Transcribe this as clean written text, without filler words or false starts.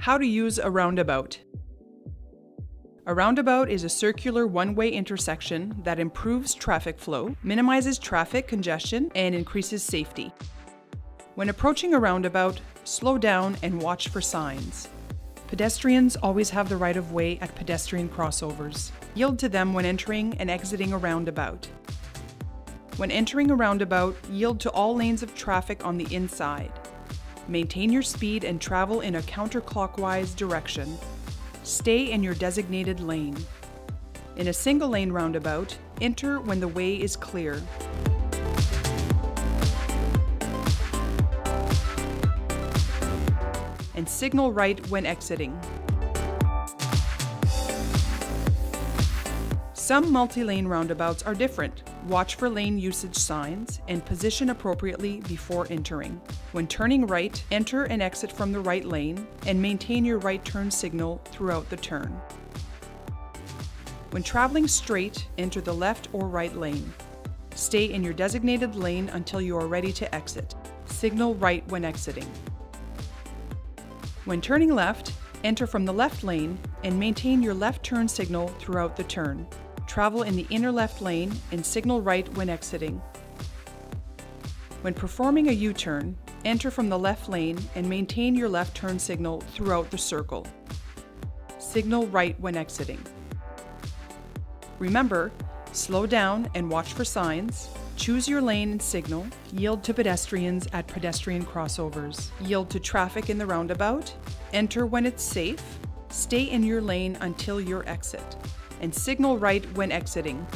How to use a roundabout. A roundabout is a circular one-way intersection that improves traffic flow, minimizes traffic congestion, and increases safety. When approaching a roundabout, slow down and watch for signs. Pedestrians always have the right of way at pedestrian crossovers. Yield to them when entering and exiting a roundabout. When entering a roundabout, yield to all lanes of traffic on the inside. Maintain your speed and travel in a counterclockwise direction. Stay in your designated lane. In a single-lane roundabout, enter when the way is clear. And signal right when exiting. Some multi-lane roundabouts are different. Watch for lane usage signs and position appropriately before entering. When turning right, enter and exit from the right lane and maintain your right turn signal throughout the turn. When traveling straight, enter the left or right lane. Stay in your designated lane until you are ready to exit. Signal right when exiting. When turning left, enter from the left lane and maintain your left turn signal throughout the turn. Travel in the inner left lane and signal right when exiting. When performing a U-turn, enter from the left lane and maintain your left turn signal throughout the circle. Signal right when exiting. Remember, slow down and watch for signs. Choose your lane and signal. Yield to pedestrians at pedestrian crossovers. Yield to traffic in the roundabout. Enter when it's safe. Stay in your lane until your exit. And signal right when exiting.